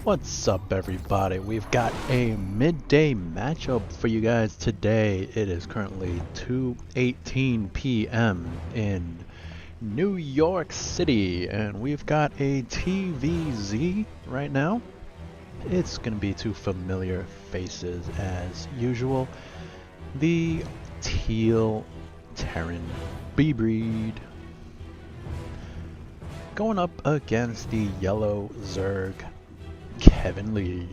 What's up, everybody? We've got a midday matchup for you guys today. It is currently 2:18 p.m. in New York City, and we've got a TVZ right now. It's gonna be two familiar faces as usual. The teal Terran bbreeeeed going up against the yellow Zerg kevinnleeeee.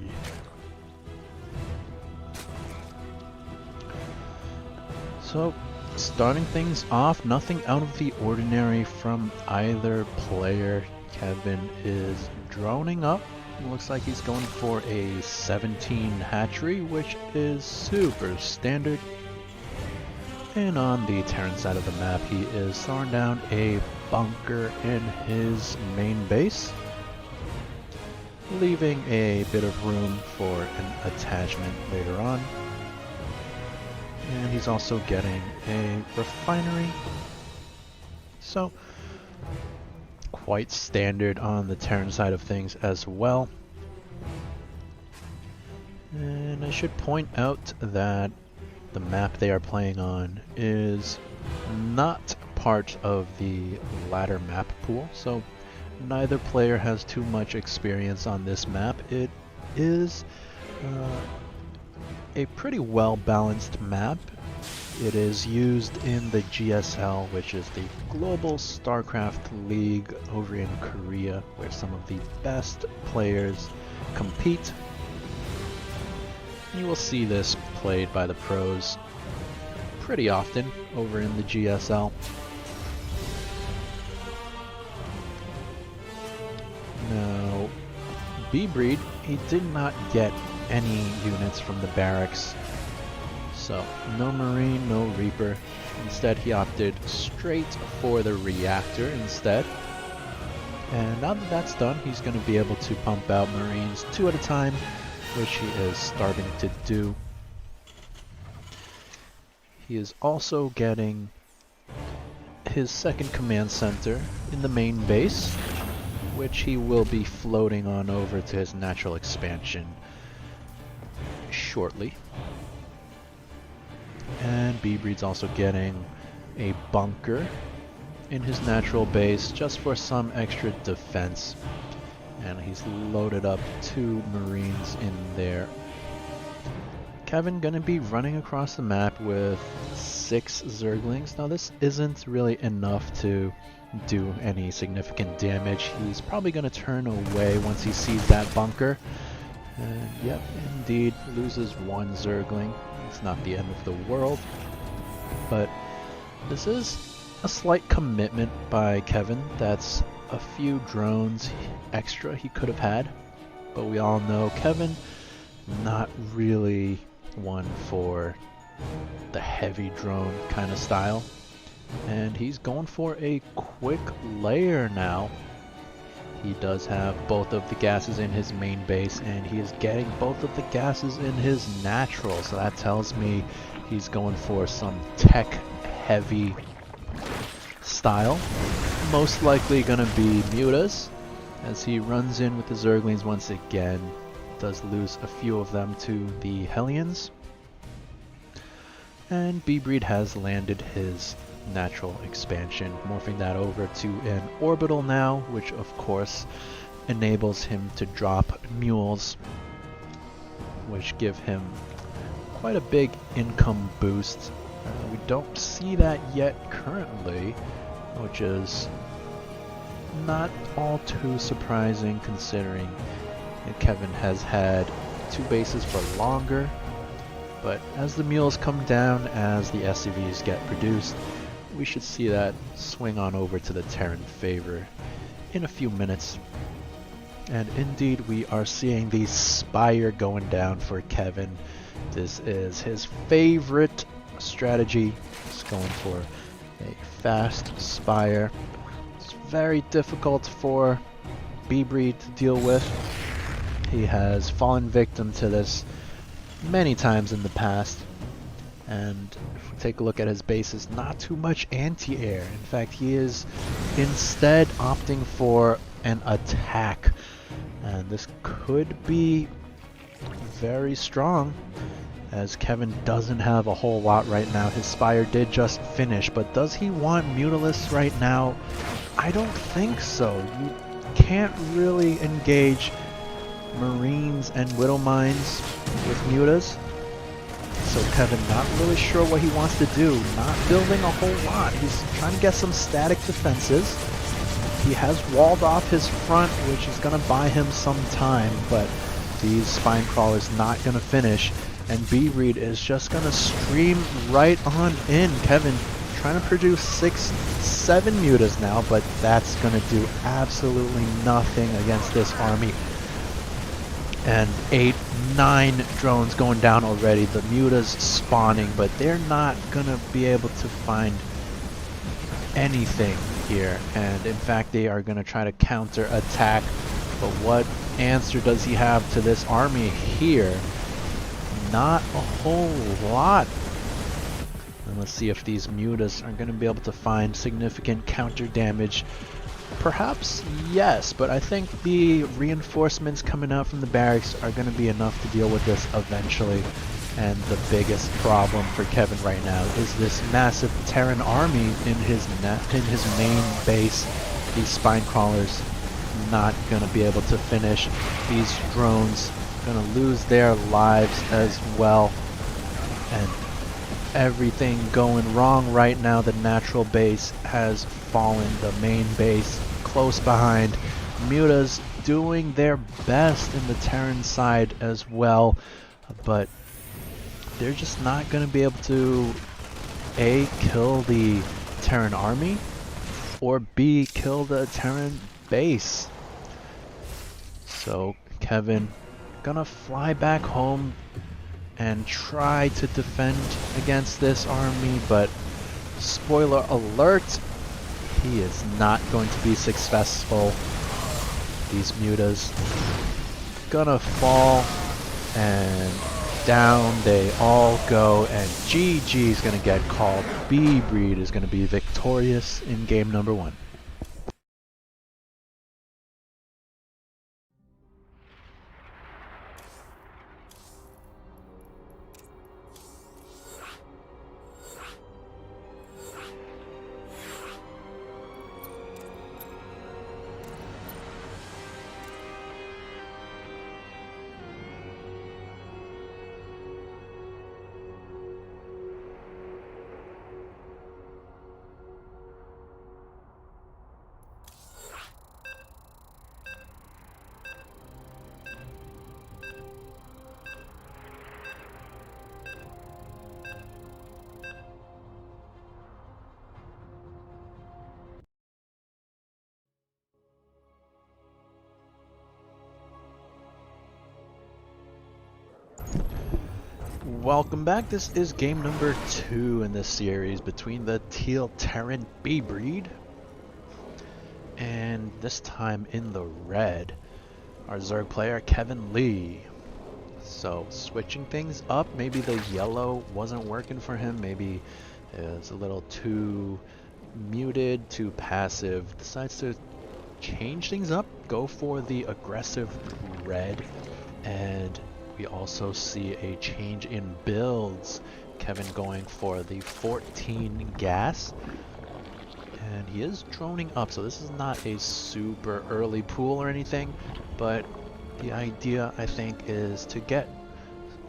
So, starting things off, nothing out of the ordinary from either player. Kevin is droning up. Looks like he's going for a 17 hatchery, which is super standard. And on the Terran side of the map, he is throwing down a bunker in his main base, leaving a bit of room for an attachment later on. And he's also getting a refinery. So, quite standard on the Terran side of things as well. And I should point out that the map they are playing on is not part of the ladder map pool, so neither player has too much experience on this map. It is a pretty well balanced map. It is used in the GSL, which is the Global StarCraft League over in Korea, where some of the best players compete. You will see this played by the pros pretty often over in the GSL. Now, bbreeeeed, he did not get any units from the barracks, so no Marine, no Reaper. Instead, he opted straight for the reactor instead. And now that that's done, he's going to be able to pump out Marines 2 at a time, which he is starting to do. He is also getting his second command center in the main base, which he will be floating on over to his natural expansion shortly. And bbreeeeed's also getting a bunker in his natural base just for some extra defense. And he's loaded up 2 Marines in there. Kevin gonna be running across the map with 6 Zerglings. Now this isn't really enough to do any significant damage. He's probably gonna turn away once he sees that bunker. And yep, indeed, loses 1 Zergling. It's not the end of the world. But this is a slight commitment by Kevin. That's a few drones extra he could have had, but we all know Kevin not really one for the heavy drone kind of style, and he's going for a quick layer now. He does have both of the gases in his main base, and he is getting both of the gases in his natural, so that tells me he's going for some tech heavy style. Most likely gonna be Mutas, as he runs in with the Zerglings once again. Does lose a few of them to the Hellions. And bbreeeeed has landed his natural expansion, morphing that over to an orbital now, which of course enables him to drop mules, which give him quite a big income boost. We don't see that yet currently, which is not all too surprising considering that Kevin has had 2 bases for longer. But as the mules come down, as the SCVs get produced, we should see that swing on over to the Terran favor in a few minutes. And indeed, we are seeing the Spire going down for Kevin. This is his favorite strategy. He's going for a fast Spire. It's very difficult for bbreeeeed to deal with. He has fallen victim to this many times in the past. And if we take a look at his bases, not too much anti-air. In fact, he is instead opting for an attack. And this could be very strong, as Kevin doesn't have a whole lot right now. His Spire did just finish, but does he want Mutalisks right now? I don't think so. You can't really engage Marines and Widow Mines with Mutas. So Kevin not really sure what he wants to do. Not building a whole lot. He's trying to get some static defenses. He has walled off his front, which is going to buy him some time, but these Spine Crawlers not going to finish. And bbreeeeed is just going to stream right on in. Kevin trying to produce 6-7 mutas now, but that's going to do absolutely nothing against this army. And 8-9 drones going down already. The mutas spawning, but they're not going to be able to find anything here. And in fact, they are going to try to counter attack. But what answer does he have to this army here? Not a whole lot. And let's see if these mutas are going to be able to find significant counter damage. Perhaps yes, but I think the reinforcements coming out from the barracks are going to be enough to deal with this eventually. And the biggest problem for Kevin right now is this massive Terran army in his main base. These Spine Crawlers not going to be able to finish. These drones going to lose their lives as well. And everything going wrong right now. The natural base has fallen. The main base close behind. Mutas doing their best in the Terran side as well, but they're just not going to be able to A, kill the Terran army, or B, kill the Terran base. So Kevin gonna fly back home and try to defend against this army, but spoiler alert, he is not going to be successful. These mutas gonna fall, and down they all go, and GG is gonna get called. bbreeeeed is gonna be victorious in game number 1. Welcome back. This is game number 2 in this series between the Teal Terran bbreeeeed, and this time in the red, our Zerg player kevinnleeeee. So switching things up, maybe the yellow wasn't working for him, maybe it's a little too muted, too passive. Decides to change things up, go for the aggressive red, and we also see a change in builds. Kevin going for the 14 gas, and he is droning up, so this is not a super early pool or anything, but the idea, I think, is to get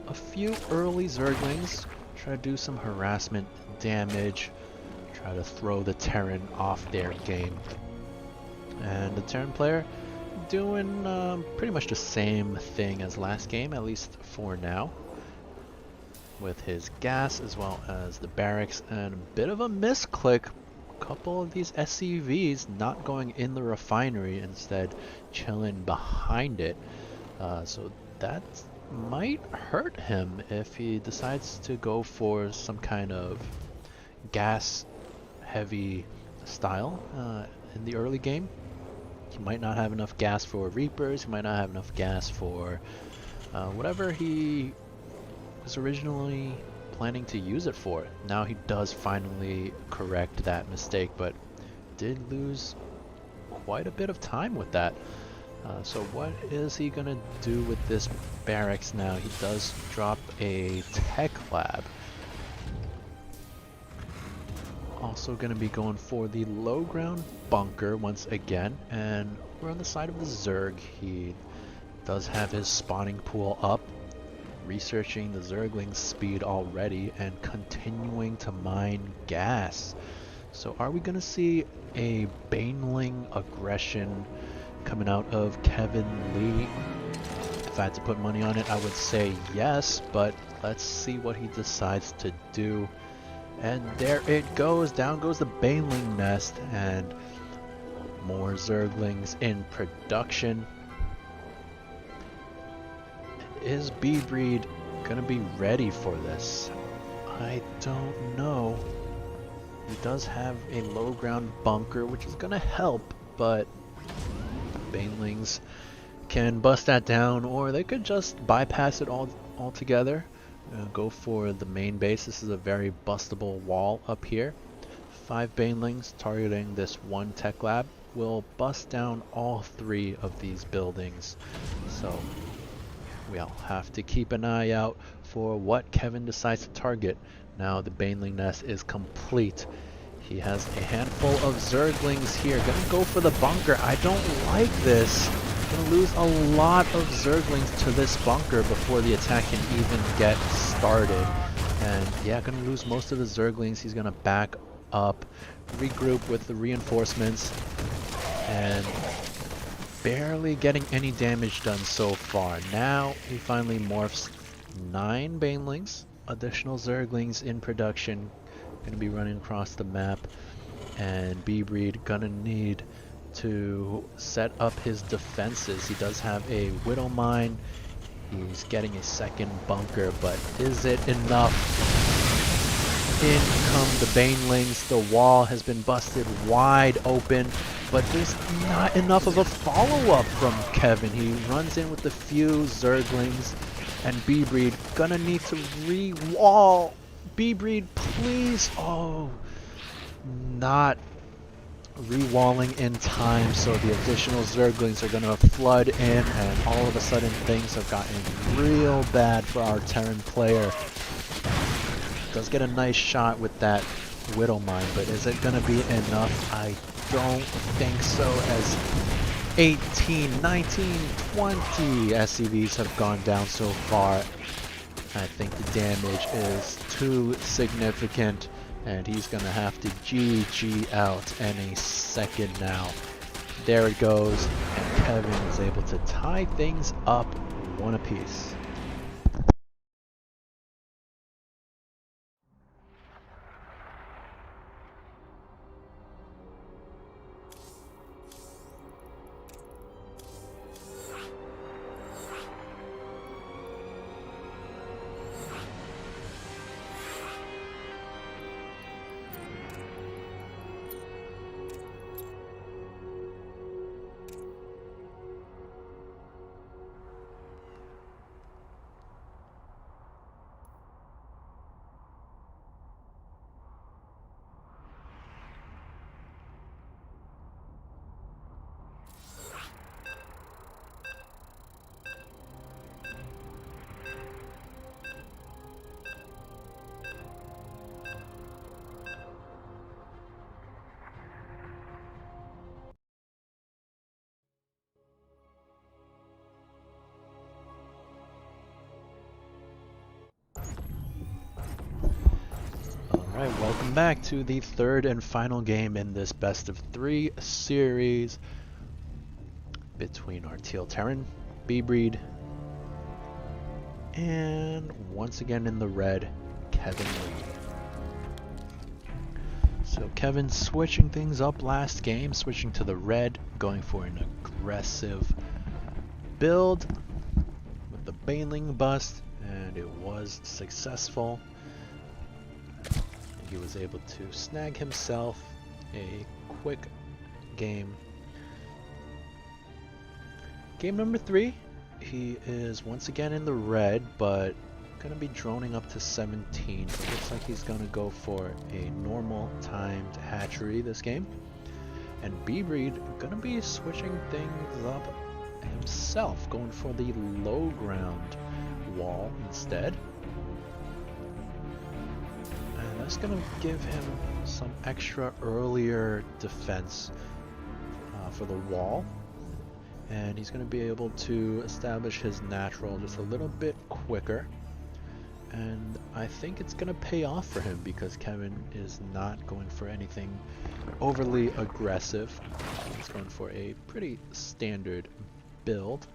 a few early Zerglings, try to do some harassment damage, try to throw the Terran off their game. And the Terran player doing pretty much the same thing as last game, at least for now, with his gas as well as the barracks, and a bit of a misclick. A couple of these SCVs not going in the refinery, instead chilling behind it. So that might hurt him if he decides to go for some kind of gas heavy style in the early game. He might not have enough gas for Reapers, he might not have enough gas for whatever he was originally planning to use it for. Now he does finally correct that mistake, but did lose quite a bit of time with that. So what is he gonna do with this barracks now? He does drop a tech lab. Also gonna be going for the low ground bunker once again, and we're on the side of the Zerg. He does have his spawning pool up, researching the Zergling's speed already and continuing to mine gas. So are we gonna see a Baneling aggression coming out of kevinnleeeee? If I had to put money on it, I would say yes, but let's see what he decides to do. And there it goes, down goes the Baneling nest, and more Zerglings in production. Is bbreeeeed gonna be ready for this? I don't know. He does have a low ground bunker, which is gonna help, but Banelings can bust that down, or they could just bypass it altogether. Go for the main base. This is a very bustable wall up here. 5 Banelings targeting this one tech lab will bust down all 3 of these buildings. So we'll have to keep an eye out for what Kevin decides to target. Now the Baneling nest is complete. He has a handful of Zerglings here. Gonna go for the bunker. I don't like this. Gonna lose a lot of Zerglings to this bunker before the attack can even get started. And yeah, gonna lose most of the Zerglings. He's gonna back up, regroup with the reinforcements, and barely getting any damage done so far. Now he finally morphs 9 Banelings, additional Zerglings in production, gonna be running across the map, and bbreeeeed gonna need to set up his defenses. He does have a Widow Mine, he's getting a second bunker, but is it enough? In come the Banelings, the wall has been busted wide open, but there's not enough of a follow-up from Kevin. He runs in with a few Zerglings, and bbreeeeed gonna need to re-wall. bbreeeeed, please! Oh, not re-walling in time, so the additional Zerglings are gonna flood in, and all of a sudden things have gotten real bad for our Terran player. Does get a nice shot with that Widow Mine, but is it gonna be enough? I don't think so, as 18, 19, 20 SCVs have gone down so far. I think the damage is too significant, and he's gonna have to GG out any second now. There it goes, and Kevin is able to tie things up 1 apiece. Alright, welcome back to the 3rd and final game in this best of 3 series between our Teal Terran, bbreeeeed, and once again in the red, kevinnleeeee. So Kevin switching things up last game, switching to the red, going for an aggressive build with the Baneling bust, and it was successful. He was able to snag himself a quick game. Game number 3, he is once again in the red, but gonna be droning up to 17. So it looks like he's gonna go for a normal timed hatchery this game. And bbreeeeed gonna be switching things up himself, going for the low ground wall instead. And that's going to give him some extra earlier defense for the wall. And he's going to be able to establish his natural just a little bit quicker. And I think it's going to pay off for him because Kevin is not going for anything overly aggressive. He's going for a pretty standard build.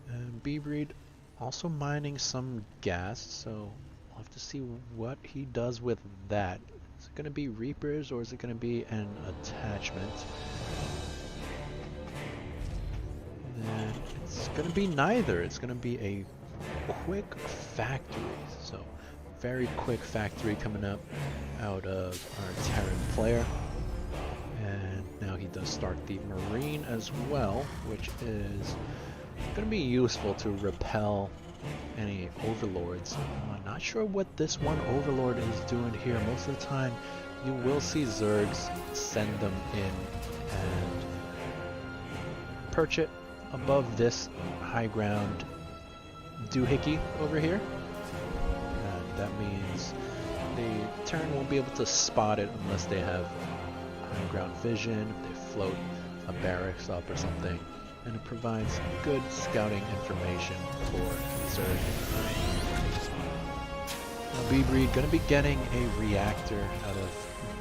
And bbreeeeed also mining some gas, so we'll have to see what he does with that. Is it going to be reapers or is it going to be an attachment? And it's going to be neither. It's going to be a quick factory. So very quick factory coming up out of our Terran player. And now he does start the Marine as well, which is going to be useful to repel any overlords. I'm not sure what this one overlord is doing here. Most of the time you will see Zergs send them in and perch it above this high ground doohickey over here. And that means the Terran won't be able to spot it unless they have high ground vision, if they float a barracks up or something. And it provides good scouting information for Zerg. Now bbreeeeeed going to be getting a reactor out of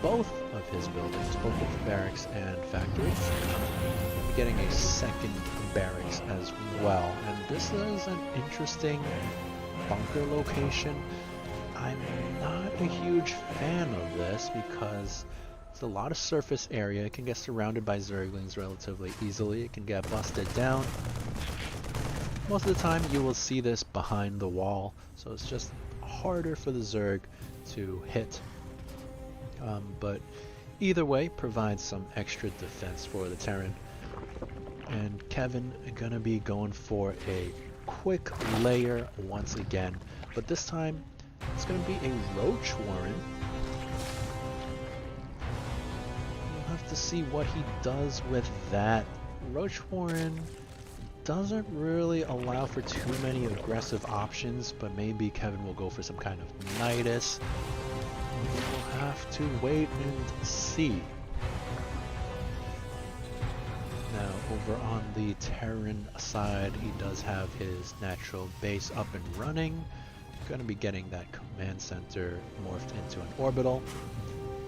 both of his buildings, both of the barracks and factories. He'll be getting a second barracks as well. And this is an interesting bunker location. I'm not a huge fan of this because it's a lot of surface area. It can get surrounded by Zerglings relatively easily. It can get busted down. Most of the time you will see this behind the wall, so it's just harder for the Zerg to hit. But either way, provides some extra defense for the Terran. And Kevin gonna be going for a quick layer once again, but this time it's gonna be a Roach Warren. Have to see what he does with that. Roach Warren doesn't really allow for too many aggressive options, but maybe Kevin will go for some kind of Nidus. We'll have to wait and see. Now over on the Terran side, he does have his natural base up and running. Going to be getting that command center morphed into an orbital.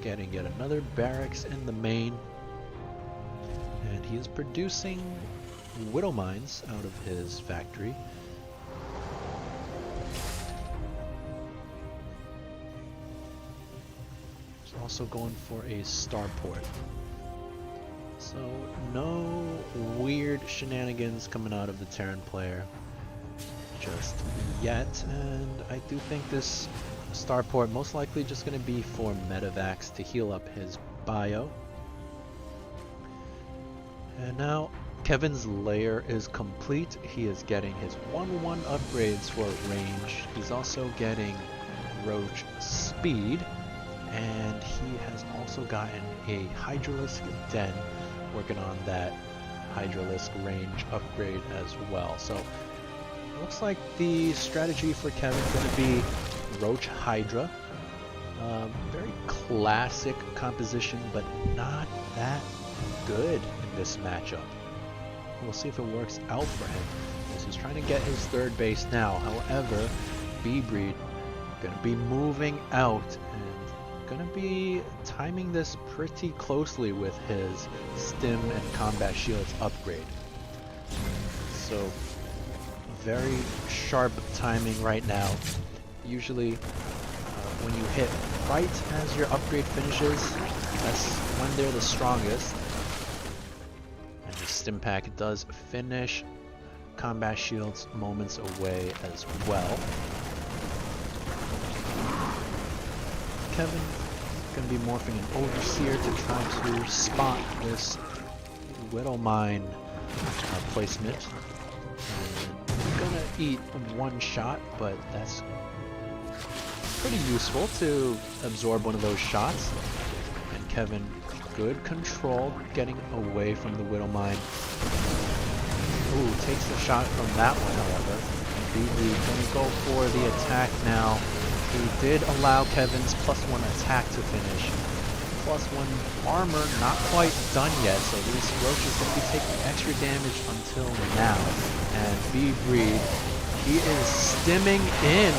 Getting yet another barracks in the main, and he is producing widow mines out of his factory. He's also going for a starport. So no weird shenanigans coming out of the Terran player just yet, and I do think this starport most likely just going to be for medevacs to heal up his bio. And now Kevin's lair is complete. He is getting his 1-1 upgrades for range. He's also getting Roach speed, and he has also gotten a Hydralisk den, working on that Hydralisk range upgrade as well. So it looks like the strategy for Kevin is going to be Roach Hydra. Very classic composition, but not that good in this matchup. We'll see if it works out for him, as he's trying to get his third base now. However, bbreeeeeed going to be moving out and going to be timing this pretty closely with his stim and combat shields upgrade. So very sharp timing right now. Usually when you hit right as your upgrade finishes, that's when they're the strongest. And the stim pack does finish combat shields moments away as well. Kevin is going to be morphing an Overseer to try to spot this Widow Mine placement. And gonna eat one shot, but that's pretty useful to absorb one of those shots. And Kevin good control getting away from the Widowmine. Ooh, takes the shot from that one, however. bbreeeeeed gonna go for the attack now. He did allow Kevin's +1 attack to finish. +1 armor, not quite done yet, so this Roach is going to be taking extra damage until now. And bbreeeeeed, he is stimming in.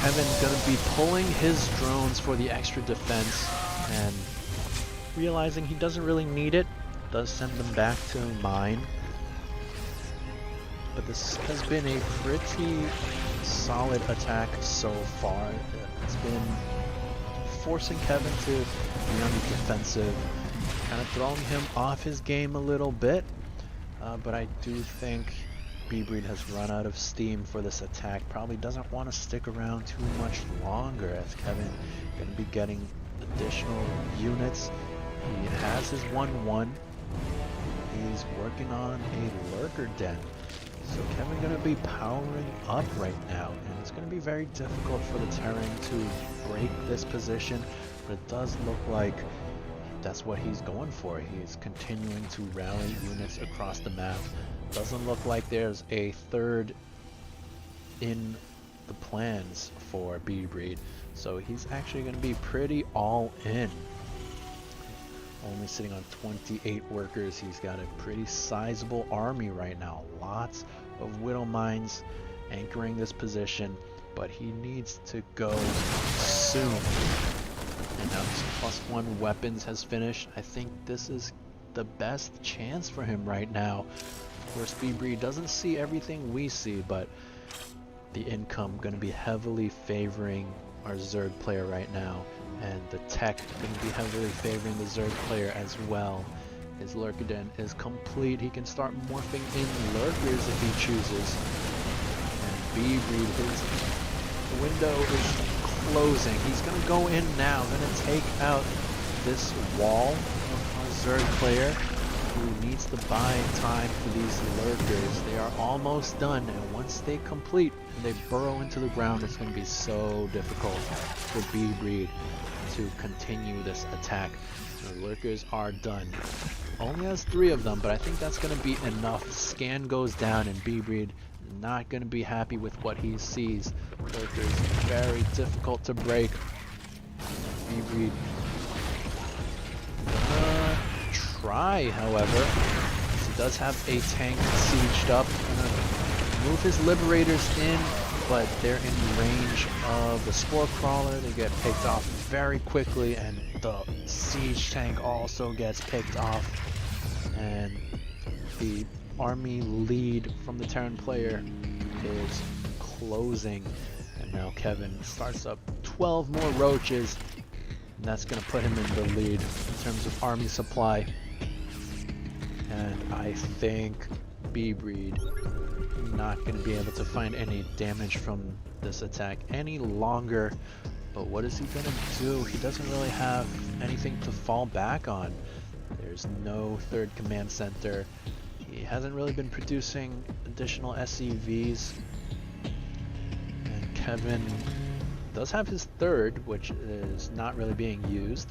Kevin going to be pulling his drones for the extra defense, and realizing he doesn't really need it, does send them back to mine. But this has been a pretty solid attack so far. It's been forcing Kevin to be on the defensive, kind of throwing him off his game a little bit. But I do think bbreeeeeed has run out of steam for this attack. Probably doesn't want to stick around too much longer, as Kevin going to be getting additional units. He has his 1-1. He's working on a lurker den. So Kevin going to be powering up right now, and it's going to be very difficult for the Terran to break this position, but it does look like that's what he's going for. He's continuing to rally units across the map. Doesn't look like there's a third in the plans for bbreeeeeed, so he's actually going to be pretty all in. Only sitting on 28 workers. He's got a pretty sizable army right now. Lots of Widowmines anchoring this position, but he needs to go soon. And now his +1 weapons has finished. I think this is the best chance for him right now. Of course, bbreeeeeed doesn't see everything we see, but the income going to be heavily favoring our Zerg player right now, and the tech going to be heavily favoring the Zerg player as well. His lurker den is complete. He can start morphing in lurkers if he chooses. And bbreeeeeed, his window is closing. He's going to go in now, going to take out this wall of our Zerg player, who needs to buy time for these lurkers. They are almost done, and once they complete and they burrow into the ground, it's going to be so difficult for bbreeeeeed to continue this attack. The lurkers are done. Only has 3 of them, but I think that's going to be enough. Scan goes down, and bbreeeeeed not going to be happy with what he sees. Lurkers very difficult to break. bbreeeeeed try, however. He does have a tank sieged up. Gonna move his liberators in, but they're in range of the spore crawler. They get picked off very quickly, and the siege tank also gets picked off. And the army lead from the Terran player is closing. And now Kevin starts up 12 more roaches, and that's going to put him in the lead in terms of army supply. And I think bbreeeeeed not going to be able to find any damage from this attack any longer. But what is he going to do? He doesn't really have anything to fall back on. There's no third command center. He hasn't really been producing additional SCVs. And Kevin does have his third, which is not really being used.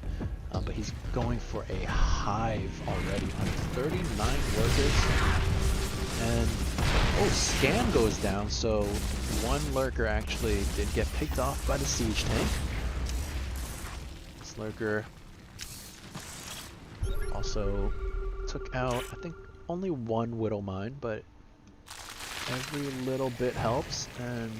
But he's going for a hive already on 39 workers. And oh, scan goes down, so one lurker actually did get picked off by the siege tank. This lurker also took out, I think, only 1 Widowmine, but every little bit helps. And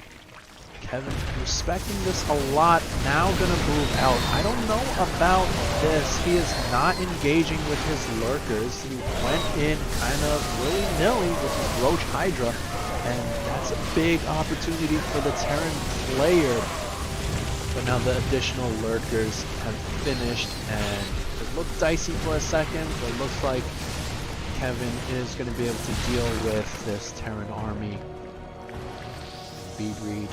Kevin respecting this a lot, now gonna move out. I don't know about this. He is not engaging with his lurkers. He went in kind of willy-nilly with his Roach Hydra, and that's a big opportunity for the Terran player. But now the additional lurkers have finished, and it looked dicey for a second, but it looks like Kevin is going to be able to deal with this Terran army. bbreeeeeed,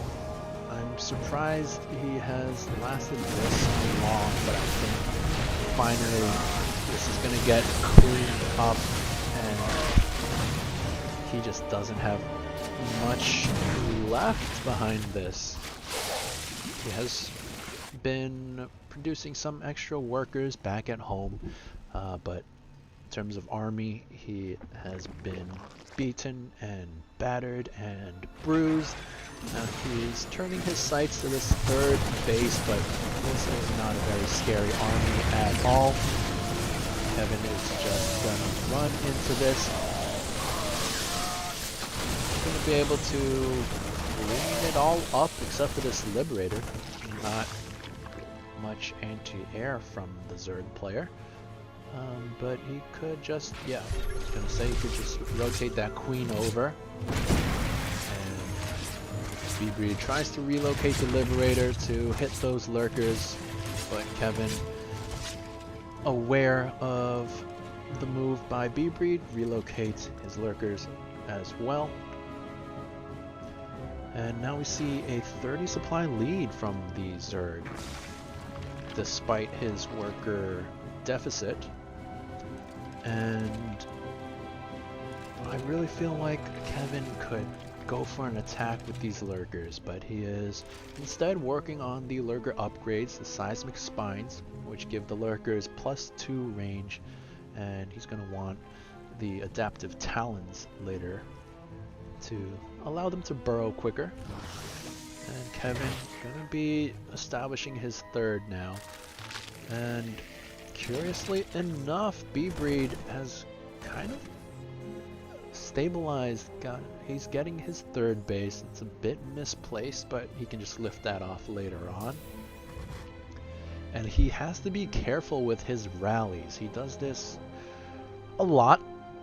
I'm surprised he has lasted this long, but I think finally this is going to get cleaned up, and he just doesn't have much left behind this. He has been producing some extra workers back at home, but in terms of army, he has been beaten and battered and bruised. Now he's turning his sights to this third base, but this is not a very scary army at all. Kevin is just gonna run into this. He's gonna be able to clean it all up except for this Liberator. Not much anti-air from the Zerg player. But he could just, yeah, I was gonna say he could just rotate that queen over. And bbreeeeeed tries to relocate the Liberator to hit those lurkers, but Kevin, aware of the move by bbreeeeeed, relocates his lurkers as well. And now we see a 30 supply lead from the Zerg, despite his worker deficit. And I really feel like Kevin could go for an attack with these lurkers, but he is instead working on the lurker upgrades, the seismic spines, which give the lurkers +2 range, and he's going to want the adaptive talons later to allow them to burrow quicker. And Kevin gonna be establishing his third now, and curiously enough, bbreeeeeed has kind of stabilized. He's getting his third base. It's a bit misplaced, but he can just lift that off later on. And he has to be careful with his rallies. He does this a lot.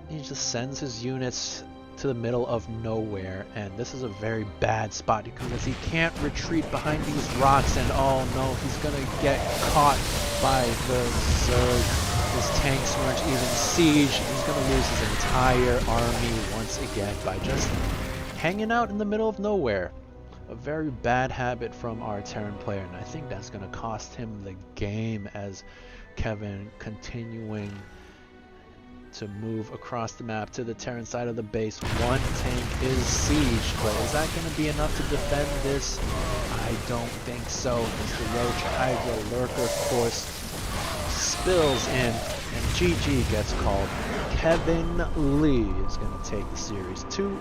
He just sends his units to the middle of nowhere, and this is a very bad spot because he can't retreat behind these rocks, and oh no, he's gonna get caught by the Zerg. His tanks weren't even siege. He's gonna lose his entire army once again by just hanging out in the middle of nowhere. A very bad habit from our Terran player, and I think that's gonna cost him the game as Kevin continuing to move across the map to the Terran side of the base. One tank is siege, but is that going to be enough to defend this? I don't think so, as the Roach Hydra Lurker Force spills in, and GG gets called. kevinnleeeee is going to take the series 2-1.